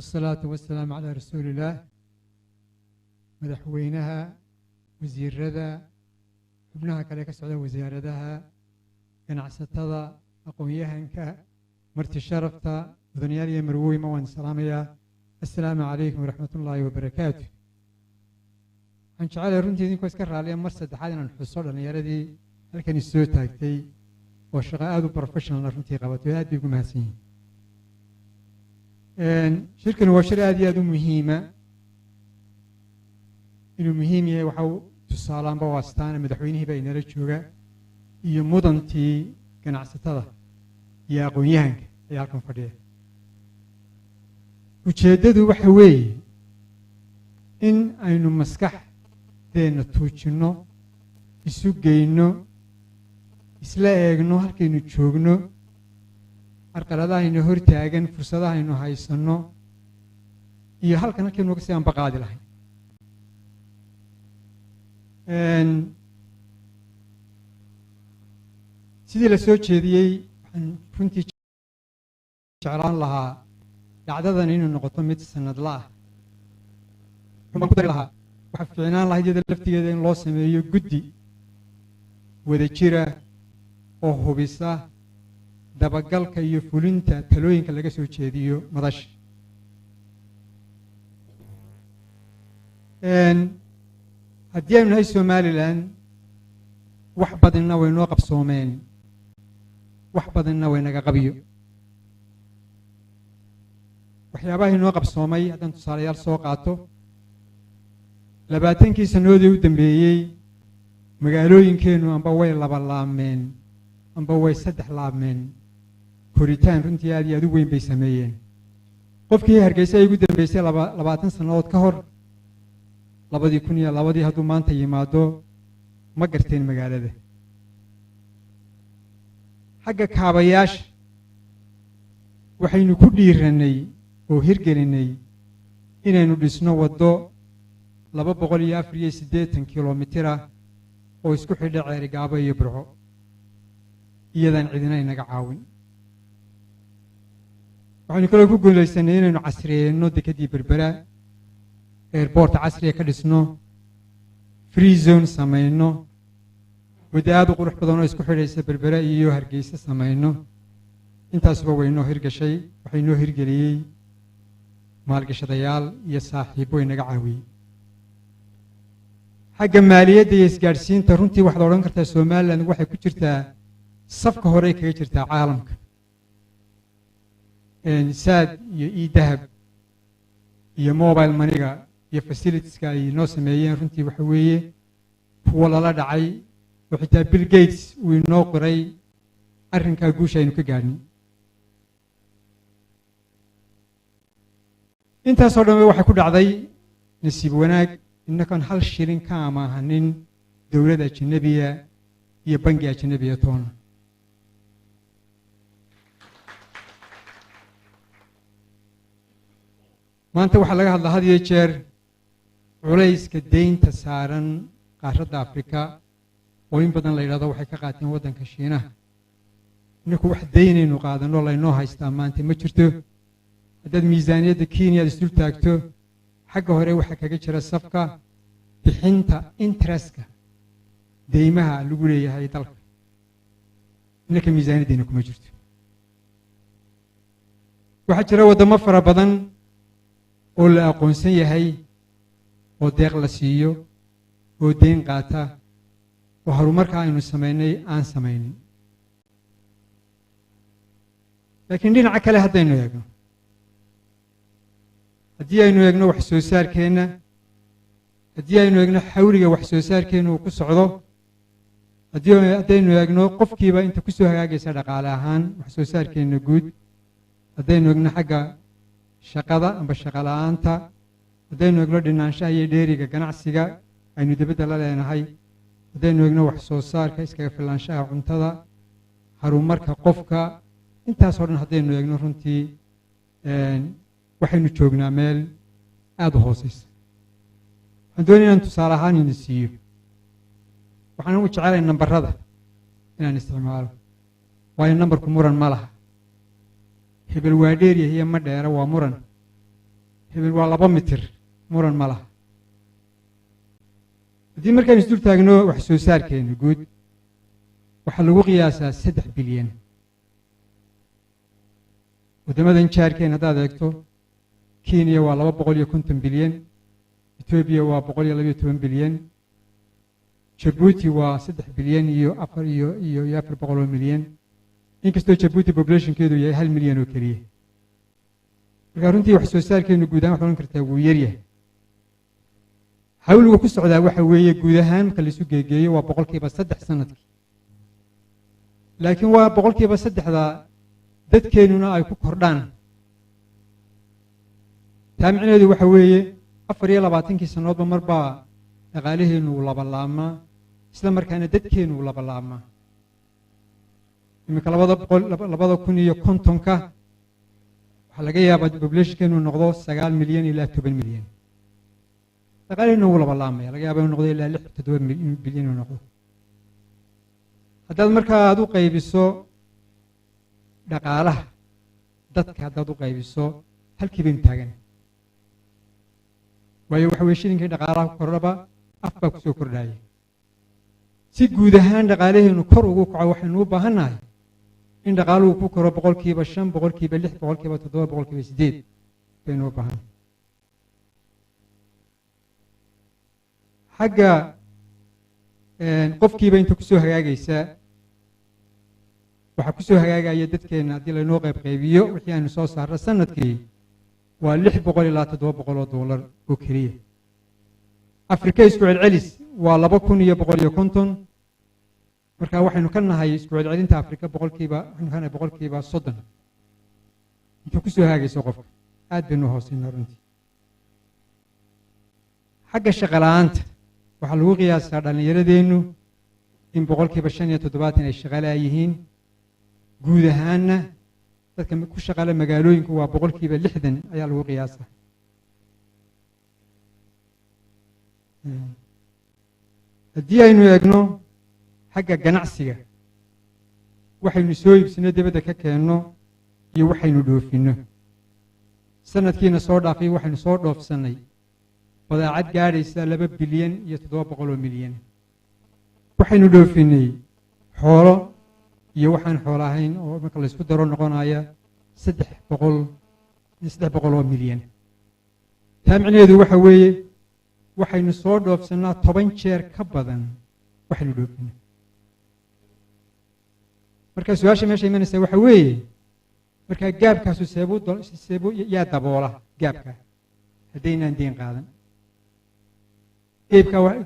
والصلاة والسلام على رسول الله مدحوينها وزير رذا ابنها كلك سعودة وزيارتها ganacsatada aqoon-yahanka marti sharafta mudanayaal marwooy ma waan salaamayaa assalaamu calaykum waraxmatullaahi wabarakaatu waxaan jecelahay runtii idinkoo iska raaliya mar saddexaad inaan xuso dhallinyaradii halkani soo taagtay oo shaqo aada u professionalna runtii qabatay aad bay ugu mahadsan yihiin shirkani waa shir aad iyo aad u muhiima inuu muhiim yahay waxa tusaalaanba waa astaana madaxweynihii baa inala jooga iyo mudantii ganacsatada iyo aqoon-yahanka ayaa halkan fadhiya ujeeddadu waxa weeye in aynu maskaxdeenna tuujinno isu geyno isla eegno halkaynu joogno carqaladahaynu hor taagan fursadahaynu haysanno iyo halkaynu uga sii anbaqaadi lahayn sidii la soo jeediyey waxaan runtii jeclaan lahaa dhacdadan inay noqoto mid sanadla ah waxaan ku dari lahaa waxaa fiicnaan lahayd iyada laftigeeda in loo sameeyo guddi wada jira oo hubisa dabagalka iyo fulinta talooyinka laga soo jeediyo madasha haddii aynu nahay somalilan wax badanna way noo qabsoomeen wax badanna way naga qabiyo waxyaabaha inoo qabsoomay haddaan tusaalayaal soo qaato 20 sannadoodii u dambeeyey magaalooyinkeennu amba way laba laabmeen amba way saddex laabmeen koritaan runtii aad iyo aad u weyn bay sameeyeen qofkii hargeysa ay ugu dambeysay 20 sannadood ka hor 2002 hadduu maanta yimaado ma garteen magaalada xagga kaabayaasha waxaynu ku dhiiranay oo hirgelinay inaynu dhisno waddo 284 kilomitir ah oo isku xidha Ceerigaabo iyo Burco iyadan cidina inaga caawin waxaynu kale ku guulaysanay inaynu casriyeeyno dekedii Berbera airport casriya ka dhisno free zone samayno waddo aad u qurux badan oo isku xidhaysa Berbera iyo Hargeysa samayno intaasba waynoo hirgashay waxaynoo hirgeliyey maalgashadayaal iyo saaxiibo inaga caawiyey xagga maaliyadda iyo isgaadhsiinta runtii waxaad odhan kartaa Somaliland waxay ku jirtaa safka hore kaga jirtaa caalamka saad iyo e-dahab iyo mobile moneyga iyo facilitieska ay noo sameeyeen runtii waxa weeye kuwa lala dhacay oo xitaa Bill Gates uu inoo qoray arrinkaa guusha aynu ka gaadhnay intaasoo dhan waxay ku dhacday nasiib wanaag innakan hal shilin ka amaahanin dowlad ajnabiya iyo bangi ajnabiya toona maanta waxaa laga hadlaa had iyo jeer culayska deynta saaran qaaradda Afrika oo in badan la yidhahdo waxay ka qaateen waddanka Shiinaha innaku wax deynaynu qaadano laynoo haystaa maanta ma jirto haddaad miisaaniyadda Kenya aad isul taagto xagga hore waxaa kaga jira safka bixinta interestka deymaha lagu leeyahay dalka innaka miisaaniyaddeena kuma jirto waxaa jira waddamo fara badan oo la aqoonsan yahay oo deeq la siiyo oo deyn qaata oo horumarka aynu samaynay aan samaynin laakiin dhinaca kale haddaynu eegno haddii aynu eegno wax soo saarkeenna haddii aynu eegno xawliga wax soo saarkeenna uu ku socdo haddaynu eegno qofkiiba inta ku soo hagaagaysa dhaqaale ahaan wax soo saarkeenna guud haddaynu eegno xagga shaqada amba shaqo la'aanta haddaynu eegno dhinaanshaha iyo dheeriga ganacsiga aynu dibadda la leenahay haddaynu eegno wax soo saarka iskaga filaanshaha cuntada horumarka qofka intaasoo dhan haddaynu eegno runtii waxaynu joognaa meel aada u hooseysa waxaan doonaya inaan tusaale ahaan idin siiyo waxaan u jecelahay nambarada inaan isticmaalo waayo nambarku muran ma laha hebel waa dheeryahay iyo ma dheera waa muran hebel waa 2 mitir muran ma laha haddii markaan isdul taagno wax soo saarkeena guud waxaa lagu qiyaasaa 3 bilyan waddamadan jaarkeen haddaad eegto kenya waa 250 bilyan etoobiya waa 112 bilyan jabuuti waa 3 bilyan iyo 400 milyan inkastoo jabuuti populationkeedu yahay 1 milyan oo keliya marka runtii wax soo saarkeenu guud ahaan waxaan kartaa wuu yaryahay hawligu ku socdaa waxa weeye guud ahaan marka la isu geegeeyo waa 3% sanadkii laakiin waa 3%da dadkeenuna ay ku kordhaan taa micnaheedu waxa weeye 24 sannadoodba marbaa dhaqaalaheenu uu labalaamaa isla markaana dadkeenu uu labalaamaa iminka 2050ka waxaa laga yaabaa populationkeenu noqdo 9 milyan ilaa 10 milyan dhaqaalaheenu uu labalaamaya laga yaabaa inuu noqdo ilaa 6-7 bilyan inuu noqdo haddaad markaa aad u qaybiso dhaqaalaha dadka haddaad u qaybiso halkii baynu taagan waayo waxa weye shilinkii dhaqaalaha ku kordhaba af baa kusoo kordhaya si guud ahaan dhaqaalaheenu kor ugu kaco waxaynu u baahannahay in dhaqaaluhu ku koro 5%, 6%, 7%, 8% baynu u baahannahay xagga qofkiiba inta kusoo hagaagaysa waxaa kusoo hagaagaya dadkeena haddii laynoo qaybiyo wixii aanu soo saarno sanadkii waa 600 ilaa 700 dollar oo keliya afrika isku celcelis waa 2150 marka waxaynu ka nahay isku celcelinta afrika waxaynu ka nahay 30% inta kusoo hagaagayso qofka aad baynu hooseynaa runtii xagga shaqo la'aanta waxaa lagu qiyaasaa dhallinyaradeennu in 75% ay shaqo la'yihiin guud ahaanna dadka ku shaqaale magaalooyinku waa 60% ayaa lagu qiyaasaa haddii aynu eegno xagga ganacsiga waxaynu soo iibsino dibadda ka keenno iyo waxaynu dhoofinno sanadkiina soo dhaafay waxaynu soo dhoofsannay badeecad gaadhaysa 2 bilyan iyo 700 milyan waxaynu dhoofinay xoolo iyo waxaan xoolo ahayn oo marka la isku daro noqonaya 300 milyan taa micnaheedu waxa weeye waxaynu soo dhoofsannaa 10 jeer ka badan waxaynu dhoofinay marka su-aasha meesha imanaysa waxa weeye markaa gaabkaasu seebuu yaa daboola gaabka haddaynaan deyn qaadan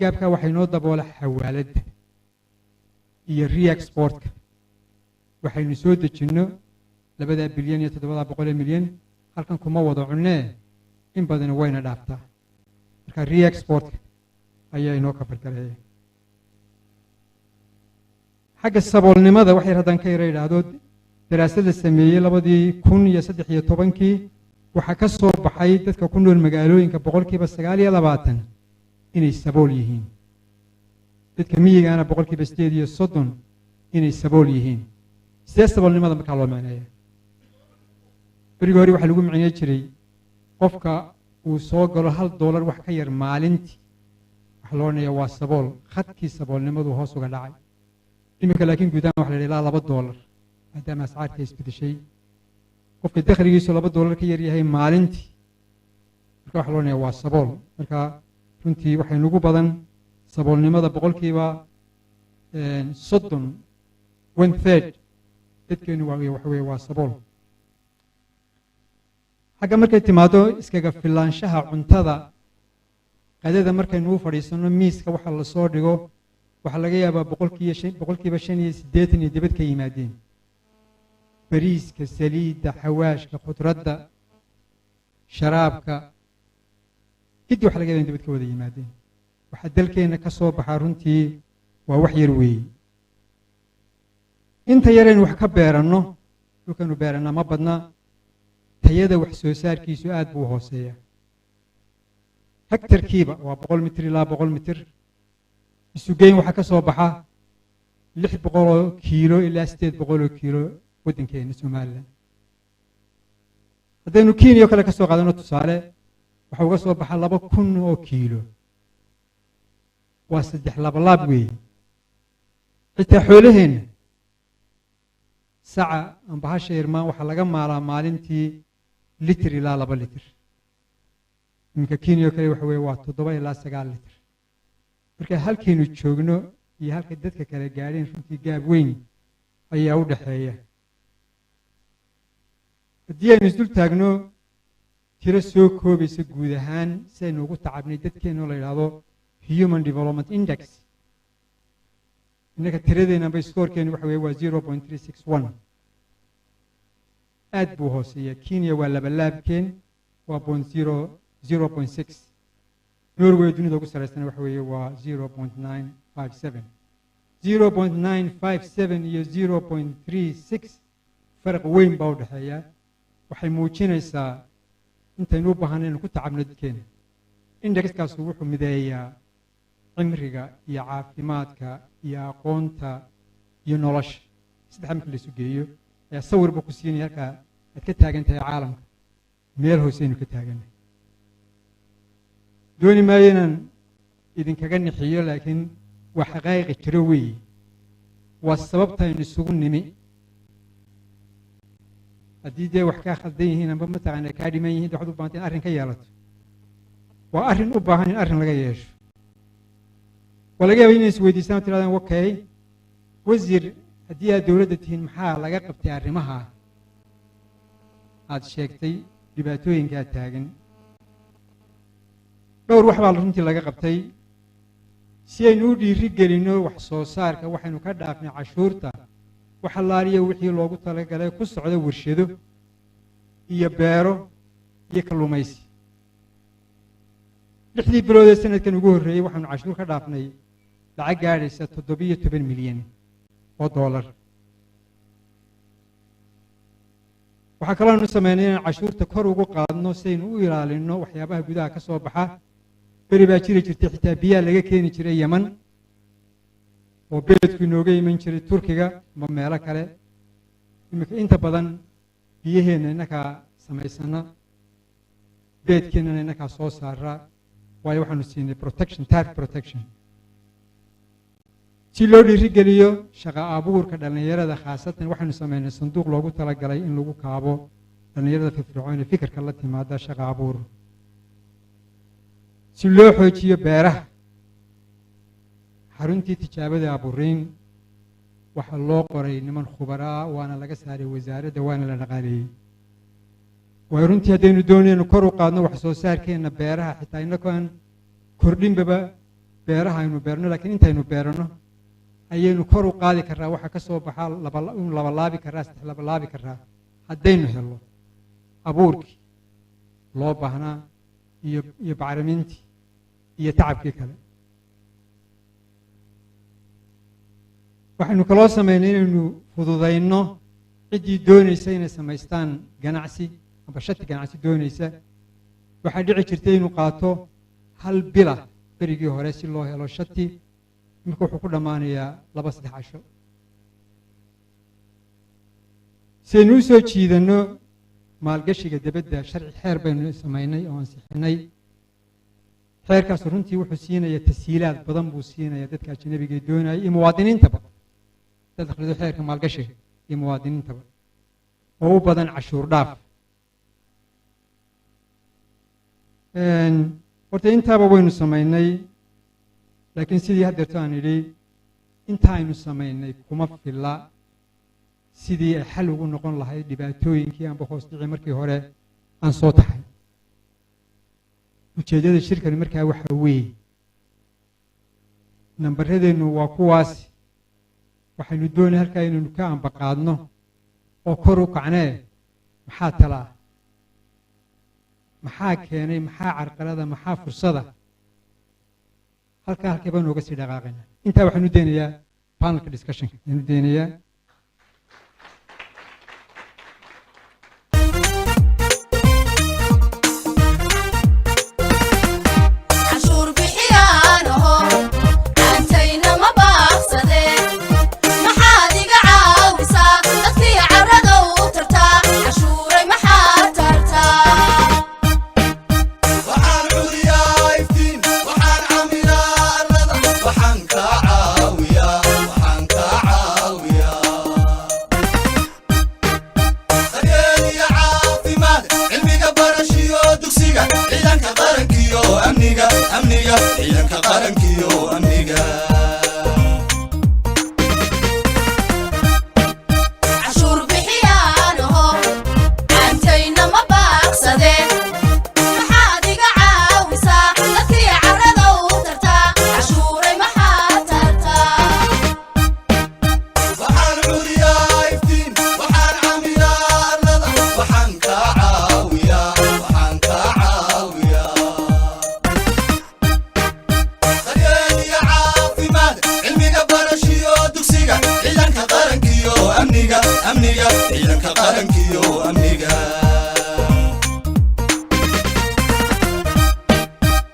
gaabkaa waxay noo daboola xawaaladda iyo re-exportka waxaynu soo dejinno 2 bilyan iyo 700 milyan halkan kuma wada cunnee in badana wayna dhaaftaa marka re-exportka ayaa inoo kabargareeya xagga saboolnimada waxay haddaan ka yara idhaahdo daraasad la sameeyey 2013 waxaa ka soo baxay dadka ku nool magaalooyinka 29% inay sabool yihiin dadka miyigaana 8% inay sabool yihiin sidee saboolnimada markaa loo macneeya berigii hore waxaa lagu macneyn jiray qofka uu soo galo $1 wax ka yar maalintii waxa loo odhanayaa waa sabool khadkii saboolnimadu hoos uga dhacay iminka laakiin guud ahaan waxa la yidhaha ilaa $2 maadaama ascaarka isbedeshay qofka dakhligiisu $2 ka yar yahay maalintii marka waxa loo odhanayaa waa sabool marka runtii waxay nugu badan saboolnimada 30% 1/3 dadkeenu waxa weeye waa sabool xagga markay timaado iskaga filaanshaha cuntada qadada markaynu u fadhiisanno miiska waxa la soo dhigo waxaa laga yaabaa 85% inay dibad ka yimaadeen bariiska saliidda xawaashka khudradda sharaabka kadib waxa laga yaabaa in dibad ka wada yimaadeen waxaa dalkeenna ka soo baxaa runtii waa wax yar weeye inta yaraynu wax ka beeranno dhulkaynu beerannaa ma badna tayada wax soo saarkiisu aad buu hooseeya hektarkiiba waa 100 mitir ilaa 100 mitir isugeyn waxaa ka soo baxa 600 kiilo ilaa 800 kiilo waddankeena Soomaaliland haddaynu Kenya kale ka soo qaadano tusaale waxa uga soo baxa 2,000 oo kiilo waa 3 labalaab weeye xitaa xoolaheenna saca amba hasha irmaan waxaa laga maalaa maalintii litir ilaa 2 litir iminka Kenya kale waxa weeye waa 7 ilaa 9 litir marka halkaynu joogno iyo halka dadka kale gaadheen runtii gaab weyn ayaa u dhaxeeya haddii aynu isdul taagno tiro soo koobaysa guud ahaan si aynu ugu tacabnay dadkeena oo la yidhaahdo Human Development Index innaka tiradeena bay skoorkeenu waxa weeye waa 0.361 aad buu hooseeya Kenya waa labalaabkeen waa 0.6 Norway dunida ugu sarreysana waxa weeye waa 0.957 0.957 iyo 0.36 farq weyn baa u dhaxeeya waxay muujinaysaa intaynu u baahan inaynu ku tacabno dadkeena indexkaasu wuxuu mideeyaa cimriga iyo caafimaadka iyo aqoonta iyo nolosha saddex marka la isu geeyo ayaa sawirba ku siinaya halkaa aad ka taagan tahay caalamka meel hooseynu ka taagannahay dooni maayo inaan idinkaga nixiyo laakiin waa xaqaa'iqi jiro weeye waa sababtaynu isugu nimi haddii dee wax kaa khaldan yihiin amba mataqaana kaa dhiman yihiin waxaad u baahantay in arrin ka yeelato waa arrin u baahan in arrin laga yeesho waa laga yaaba inay isweydiisaan oo tirahdaan okay wasiir haddii aad dowladda tihiin maxaa laga qabtay arrimaha aad sheegtay dhibaatooyinkaa taagan dhowr wax baa runtii laga qabtay si aynu u dhiiri gelinno wax soo saarka waxaynu ka dhaafnay cashuurta wax allaaliya wixii loogu talagalay ku socda warshado iyo beero iyo kalluumaysi 6 bilood ee sanadkan ugu horreeyey waxaanu cashuur ka dhaafnay lacag gaadhaysa 17 milyan oo dollar waxaa kaloo aanu sameynay inaan cashuurta kor ugu qaadno si aynu u ilaalinno waxyaabaha gudaha ka soo baxa beri baa jiri jirtay xitaa biyaha laga keeni jiray Yemen oo beedku inooga iman jiray Turkiga ama meelo kale iminka inta badan biyaheena innakaa samaysana beedkeennana innakaa soo saara waayo waxaanu siinay protection tariff protection si loo dhiirigeliyo shaqo abuurka dhallinyarada khaasatan waxaanu sameynay sanduuq loogu talagalay in lagu kaabo dhallinyarada firfircoon ee fikirka la timaada shaqo abuur si loo xoojiyo beeraha xaruntii tijaabada abuuriin waxaa loo qoray niman khubaraa waana laga saaray wasaaradda waana la dhaqaaleeyey waayo runtii haddaynu doonayno kor u qaadno wax soo saarkeenna beeraha xitaa innagoo aan kordhinbaba beeraha aynu beerno laakiin intaynu beerano ayaynu kor u qaadi karraa waxa ka soo baxa labalaabi karraa 3 labalaabi karraa haddaynu helno abuurkii loo baahnaa iyo bacrimintii iyo tacabkii kale waxaynu kaloo sameynay inaynu fududayno ciddii doonaysa inay samaystaan ganacsi amba shati ganacsi doonaysa waxaa dhici jirtay inuu qaato 1 bila berigii hore si loo helo shati imika wuxuu ku dhammaanayaa 2-3 casho si aynu u soo jiidanno maalgashiga dibadda sharci xeer baynu samaynay oo ansixinay xeerkaas runtii wuxuu siinaya tashiilaad badan buu siinaya dadka ajnabiga ee doonaya iyo muwaadiniintaba dad akhrido xeerka maalgashiga iyo muwaadiniintaba oo u badan cashuur dhaaf horta intaaba waynu samaynay laakiin sidii haddeerto aan idhi inta aynu samaynay kuma filla sidii ay xal ugu noqon lahayd dhibaatooyinkii amba hoos dhici markii hore aan soo taxay ujeeddada shirkani markaa waxaa weeye nambaradeennu waa kuwaas waxaynu doonay halkaa inaynu ka ambaqaadno oo kor u kacnee maxaa talaa maxaa keenay maxaa carqalada maxaa fursada halkaa halkee baa nooga sii dhaqaaqayna intaa waxaanu deenayaa panelka discussionka aynu deenayaa